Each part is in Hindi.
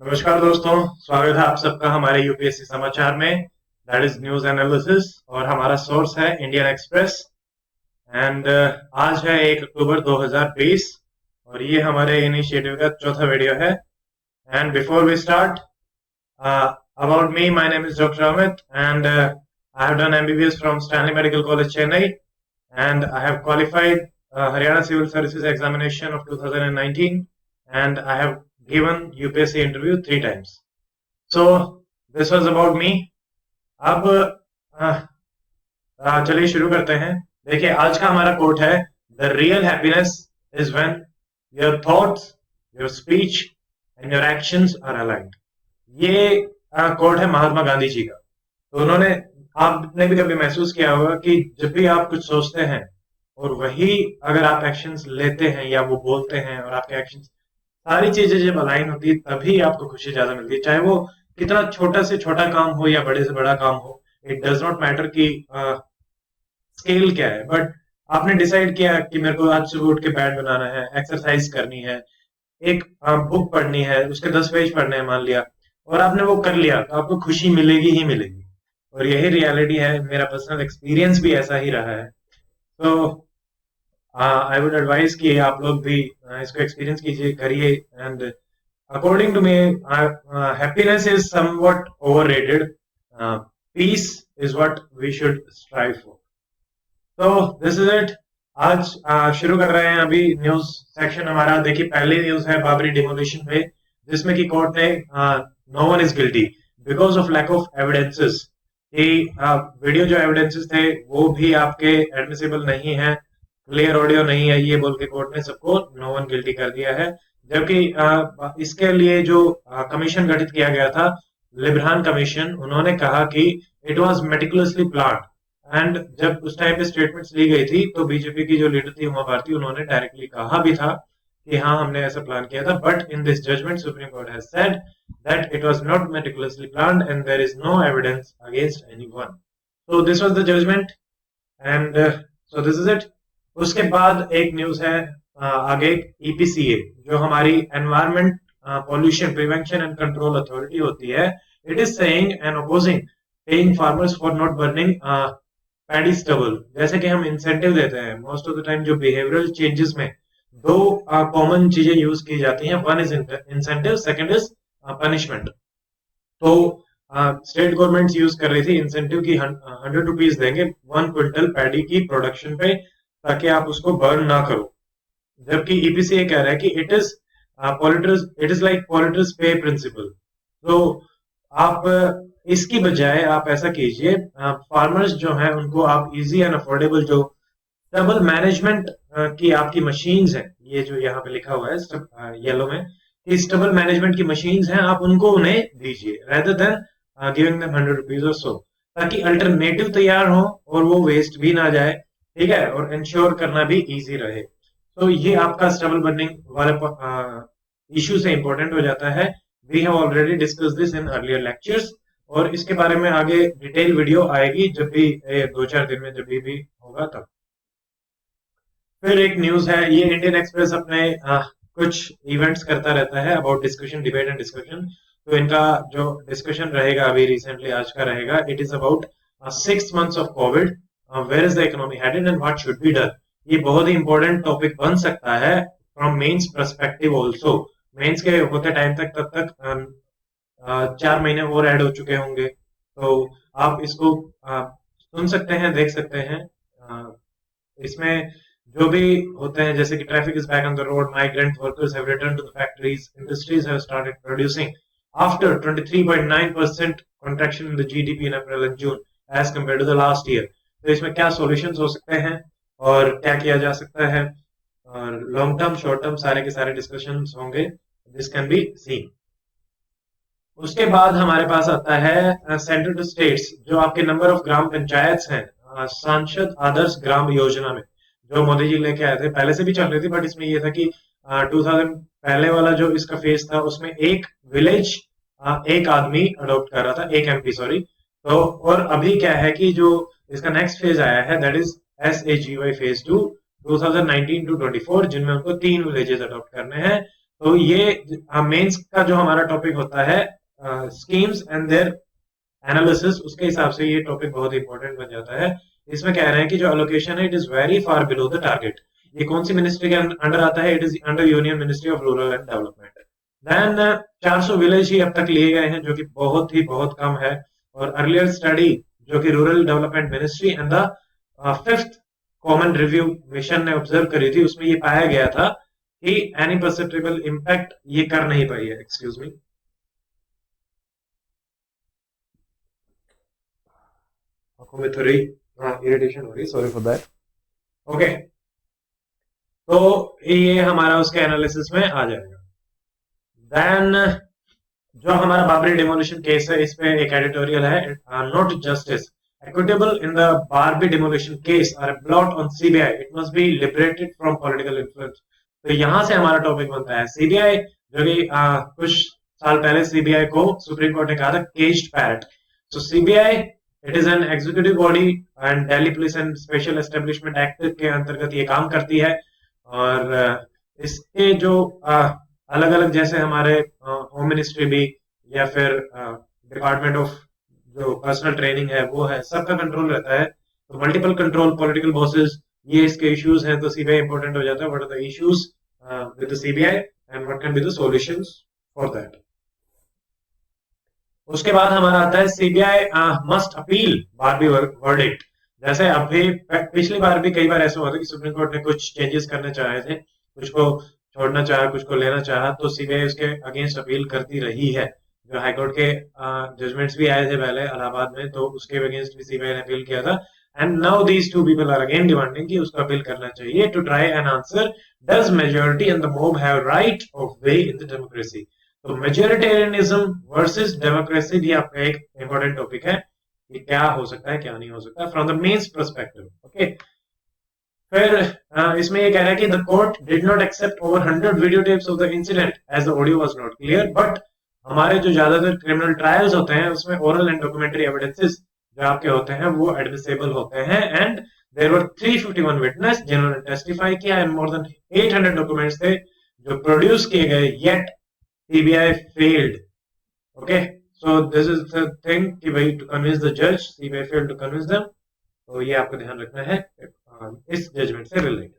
नमस्कार दोस्तों, स्वागत है आप सबका हमारे यूपीएससी समाचार में। दैट इज न्यूज एनालिसिस और हमारा सोर्स है इंडियन एक्सप्रेस। एंड आज है 1 अक्टूबर 2020 और ये हमारे इनिशिएटिव का चौथा वीडियो है। And before we start, about me, my name is doctor Amit and I have done MBBS from Stanley Medical College Chennai and I have qualified Haryana Civil Services examination of 2019 and I have given UPSC interview 3 times. So this was about me. अब चलिए शुरू करते हैं। देखिए आज का हमारा कोट है, the real happiness is when your thoughts, your speech and your actions are aligned. ये कोट है महात्मा गांधी जी का। तो उन्होंने, आपने भी कभी महसूस किया होगा कि जब भी आप कुछ सोचते हैं और वही अगर आप एक्शंस लेते हैं या वो बोलते हैं और आपके एक्शंस, सारी चीजें जब अलाइन होती है तभी आपको खुशी ज्यादा मिलती है, चाहे वो कितना छोटा से छोटा काम हो या बड़े से बड़ा काम हो। इट डज नॉट मैटर कि स्केल क्या है, बट आपने डिसाइड किया कि मेरे को आज सुबह उठ के बैट बनाना है, एक्सरसाइज करनी है, एक बुक पढ़नी है, उसके 10 पेज पढ़ने हैं मान लिया, और आपने वो कर लिया तो आपको खुशी मिलेगी ही मिलेगी। और यही रियलिटी है, मेरा पर्सनल एक्सपीरियंस भी ऐसा ही रहा है। तो आई वुड एडवाइज कि आप लोग भी इसको एक्सपीरियंस कीजिए, करिए। And according to me, happiness is somewhat overrated, peace is what we should strive for. तो दिस इज इट। आज शुरू कर रहे हैं अभी न्यूज सेक्शन हमारा। देखिए पहली न्यूज है बाबरी डिमोलिशन पे, जिसमें कि कोर्ट ने no one is guilty because of lack of evidences कि वीडियो जो एविडेंसेस थे वो भी आपके एडमिसिबल नहीं है, क्लियर ऑडियो नहीं है, ये बोल के कोर्ट ने सबको नो वन गिल्टी कर दिया है। जबकि इसके लिए जो कमीशन गठित किया गया था, लिब्रान कमीशन, उन्होंने कहा कि it was meticulously planned. And जब उस टाइम पे स्टेटमेंट्स ली गई थी तो बीजेपी की जो लीडर थी उमा भारती, उन्होंने डायरेक्टली कहा भी था कि हाँ हमने ऐसा प्लान किया था, but in this judgement Supreme Court has said that it was not meticulously planned and there is no evidence against anyone. So this was the judgment and so this is it. उसके बाद एक न्यूज है आगे, ईपीसीए जो हमारी environment pollution prevention and control authority होती है, it is saying and opposing paying farmers for not burning paddy stubble. जैसे कि हम इंसेंटिव देते हैं मोस्ट ऑफ द टाइम, जो बिहेवियरल चेंजेस में दो कॉमन चीजें यूज की जाती हैं, one is incentive, second is punishment. तो स्टेट गवर्नमेंट यूज कर रही थी इंसेंटिव की, 100 रुपीज देंगे 1 क्विंटल पैडी की प्रोडक्शन पे ताकि आप उसको बर्न ना करो। जबकि ईपीसी कह रहा है कि इट इज लाइक पॉलिटिक्स पे प्रिंसिपल। तो आप इसकी बजाय आप ऐसा कीजिए, फार्मर्स जो हैं उनको आप इजी एंड अफोर्डेबल जो स्टबल मैनेजमेंट की आपकी मशीन्स हैं, ये जो यहाँ पे लिखा हुआ है येलो में, स्टेबल मैनेजमेंट की मशीन्स हैं, आप उनको उन्हें दीजिए rather than giving them 100 rupees और सो, ताकि अल्टरनेटिव तैयार हो और वो वेस्ट भी ना जाए, ठीक है, और इंश्योर करना भी इजी रहे। तो ये आपका स्टेबल बर्निंग वाले इशू से इंपॉर्टेंट हो जाता है। We have already discuss this in earlier lectures और इसके बारे में आगे डिटेल वीडियो आएगी जब भी 2-4 दिन में जब भी होगा तब। फिर एक न्यूज है, ये इंडियन एक्सप्रेस अपने कुछ इवेंट्स करता रहता है about discussion, debate and discussion. तो इनका जो डिस्कशन रहेगा अभी रिसेंटली आज का रहेगा, it is about 6 months of COVID, where is the economy headed and what should be done. ये बहुत ही इंपॉर्टेंट टॉपिक बन सकता है from mains perspective also. Mains के होते टाइम तक तब तक 4 महीने और ऐड हो चुके होंगे, तो आप इसको सुन सकते हैं, देख सकते हैं। इसमें जो भी होते हैं, जैसे कि traffic is back on the road, migrant workers have return to the factories, industries have started producing after 23.9% contraction in the GDP in April and June as compared to the last year। तो इसमें क्या सॉल्यूशंस हो सकते हैं और क्या किया जा सकता है, और लॉन्ग टर्म शॉर्ट टर्म सारे के सारे डिस्कशंस होंगे, दिस कैन बी सीन। उसके बाद हमारे पास आता है सेंटर टू स्टेट्स, जो आपके नंबर ऑफ ग्राम पंचायत हैं सांसद आदर्श ग्राम योजना में, जो मोदी जी लेके आए थे, पहले से भी चल रही थी, बट इसमें ये था कि 2000 पहले वाला जो इसका फेज था उसमें एक विलेज एक आदमी अडॉप्ट कर रहा था, एक एमपी सॉरी। तो और अभी क्या है कि जो इसका नेक्स्ट फेज आया है, that is SAGY phase 2 2019 to 24, जिनमें उनको 3 विलेजेस अडॉप्ट करने हैं। तो ये मेंस का जो हमारा टॉपिक होता है स्कीम्स एंड देयर एनालिसिस, उसके हिसाब से ये टॉपिक बहुत इंपॉर्टेंट बन जाता है। इसमें कह रहे हैं कि जो एलोकेशन है it is very far below the target. ये कौन सी मिनिस्ट्री के अंडर आता है? It is under union ministry of rural and development. Then 400 village ही अब तक लिए गए हैं, जो कि बहुत कम है। और अर्लियर स्टडी जो कि rural development ministry and the 5th common review mission ने ऑब्जर्व करी थी, उसमें ये पाया गया था कि एनी परसेप्टेबल इम्पैक्ट ये कर नहीं पाई है। एक्सक्यूज मी, आंखों में थोड़ी इरिटेशन हो रही, सॉरी फॉर दैट। ओके, तो ये हमारा उसके एनालिसिस में आ जाएगा। देन जो हमारा बाबरी डिमोलिशन केस है, इस पे एक एडिटोरियल है, note justice equitable in the Barbie demolition case are a blot on CBI. It must be liberated from political influence. तो यहां से हमारा टॉपिक बनता है सीबीआई, जो कि कुछ साल पहले सीबीआई को सुप्रीम कोर्ट ने कहा था caged parrot. So CBI it is an executive body and Delhi police and special establishment act के अंतर्गत ये काम करती है। और इसके जो अलग अलग, जैसे हमारे होम मिनिस्ट्री भी या फिर डिपार्टमेंट ऑफ जो पर्सनल ट्रेनिंग है वो है, सबका कंट्रोल रहता है। तो मल्टीपल कंट्रोल, पॉलिटिकल बॉसेस, ये इसके इश्यूज हैं। तो सीबीआई इंपॉर्टेंट हो जाता है। What are the issues with the CBI and what can be the solutions for that. उसके बाद हमारा आता है CBI must appeal Babri verdict. जैसे अभी पिछली बार भी कई बार ऐसा हुआ था कि सुप्रीम कोर्ट ने कुछ चेंजेस करने चाहे थे, कुछ को छोड़ना चाहा, कुछ को लेना चाहा, तो सीबीआई उसके अगेंस्ट अपील करती रही है। जो हाईकोर्ट के जजमेंट्स भी आए थे पहले इलाहाबाद में, तो उसके अगेंस्ट भी सीबीआई ने अपील किया था। And now these two people are again demanding कि उसका अपील करना चाहिए to try and answer does majority and the mob have right of way in the democracy. तो मेजॉरिटेरियनिज्म वर्सेस डेमोक्रेसी भी आपका एक इंपॉर्टेंट टॉपिक है कि क्या हो सकता है, क्या नहीं हो सकता from the mains perspective. Okay, फिर इसमें ये कह रहा है कि the court did not accept over 100 video tapes of the incident as the audio was not clear, but हमारे जो ज्यादातर क्रिमिनल ट्रायल्स होते हैं उसमें ओरल एंड डॉक्यूमेंट्री एविडेंसेस जो आपके होते हैं वो एडमिसेबल होते हैं। एंड देयर वर 351 विटनेस जिन्होंने टेस्टिफाई किया एंड मोर देन 800 डॉक्यूमेंट्स थे जो प्रोड्यूस किए गए, yet CBI failed. Okay, so this is the thing कि भाई टू कन्विंस द जज, CBI failed to convince them. तो ये आपको ध्यान रखना है इस जजमेंट से related.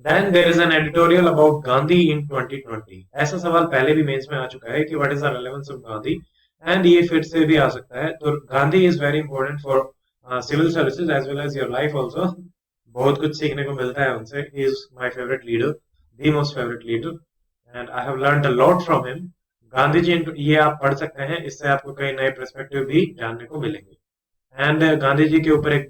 Then there is an editorial about Gandhi in 2020. ऐसा सवाल पहले भी मेंस में आ चुका है कि what is the relevance of Gandhi, and ये फिर से भी आ सकता है। तो Gandhi is very important for civil services as well as your life also. बहुत कुछ सीखने को मिलता है उनसे। He is my favorite leader, the most favorite leader, and I have learned a lot from him. Gandhi ji, ये आप पढ़ सकते हैं, इससे आपको कई नए पर्सपेक्टिव भी जानने को मिलेंगे। एंड गांधी जी के ऊपर एक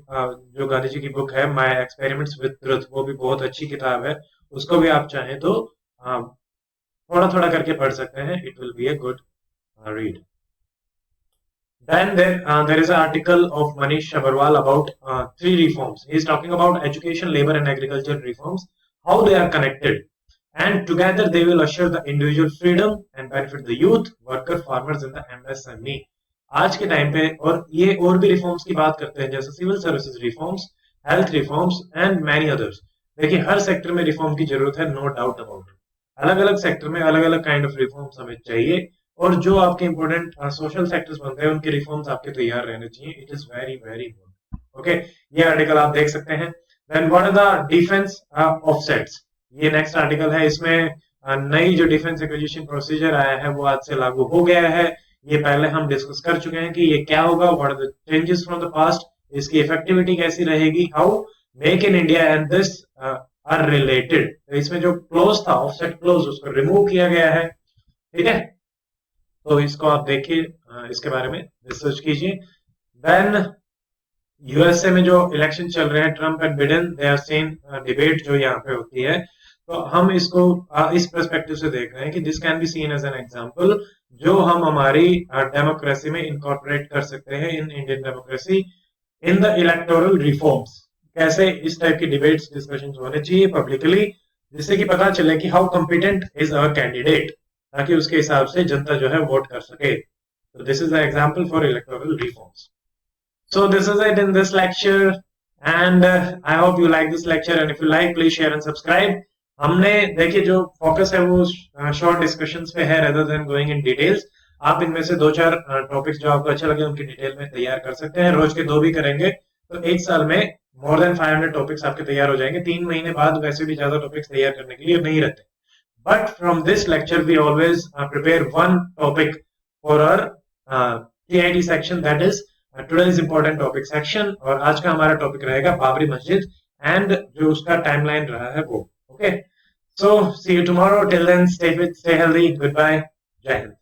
जो गांधी जी की बुक है माय एक्सपेरिमेंट्स विद ट्रुथ, वो भी बहुत अच्छी किताब है। उसको भी आप चाहें तो थोड़ा थोड़ा करके पढ़ सकते हैं। It will be a good read. Then there is an article of Manish Agarwal about 3 reforms. He is talking about education, labor, and agriculture reforms, how they are connected, and together they will assure the individual freedom and benefit the youth, worker, farmers, and the MSME. आज के टाइम पे और ये और भी रिफॉर्म्स की बात करते हैं, जैसे civil services reforms, health reforms and many others. देखिए हर सेक्टर में रिफॉर्म की जरूरत है, नो डाउट अबाउट इट। अलग अलग सेक्टर में अलग अलग काइंड ऑफ रिफॉर्म्स हमें चाहिए, और जो आपके इंपॉर्टेंट सोशल सेक्टर्स बनते हैं उनके रिफॉर्म्स आपके तैयार रहने चाहिए। It is very very good. Okay, ये आर्टिकल आप देख सकते हैं। Then what are the defence offsets, ये नेक्स्ट आर्टिकल है। इसमें नई जो डिफेंस एक्विजिशन प्रोसीजर आया है वो आज से लागू हो गया है। ये पहले हम डिस्कस कर चुके हैं कि ये क्या होगा, what are the changes from the past, इसकी इफेक्टिविटी कैसी रहेगी, how make in India and this are related. तो इसमें जो क्लोज था ऑफसेट क्लोज, उसको रिमूव किया गया है। ठीक है, तो इसको आप देखिए, इसके बारे में रिसर्च कीजिए। देन यूएसए में जो इलेक्शन चल रहे हैं, Trump and Biden, they are same debate जो यहाँ पे होती है। तो हम इसको इस पर्सपेक्टिव से देख रहे हैं कि this can be seen as an example जो हम हमारी डेमोक्रेसी में इनकॉर्पोरेट कर सकते हैं in Indian democracy in the electoral reforms. कैसे इस टाइप की डिबेट्स डिस्कशंस होने चाहिए पब्लिकली, जिससे कि पता चले कि how competent is our candidate, ताकि उसके हिसाब से जनता जो है वोट कर सके। तो this is the example for electoral reforms. So this is it in this lecture, and I hope you like this lecture, and if you like, please share and subscribe. हमने देखिए जो फोकस है वो शॉर्ट डिस्कशंस पे है rather than going in details. आप इनमें से 2-4 टॉपिक्स जो आपको अच्छे लगे उनकी डिटेल में तैयार कर सकते हैं। रोज के 2 भी करेंगे तो एक साल में मोर देन 500 टॉपिक्स आपके तैयार हो जाएंगे। 3 महीने बाद वैसे भी ज्यादा टॉपिक्स तैयार करने के लिए नहीं रहते। But from this lecture we always prepare one topic for our TIT section, that is today's important topic section. और आज का हमारा टॉपिक रहेगा बाबरी मस्जिद एंड जो उसका टाइमलाइन रहा है वो। Okay, so see you tomorrow. Till then, stay fit, stay healthy. Goodbye. Jai Hind.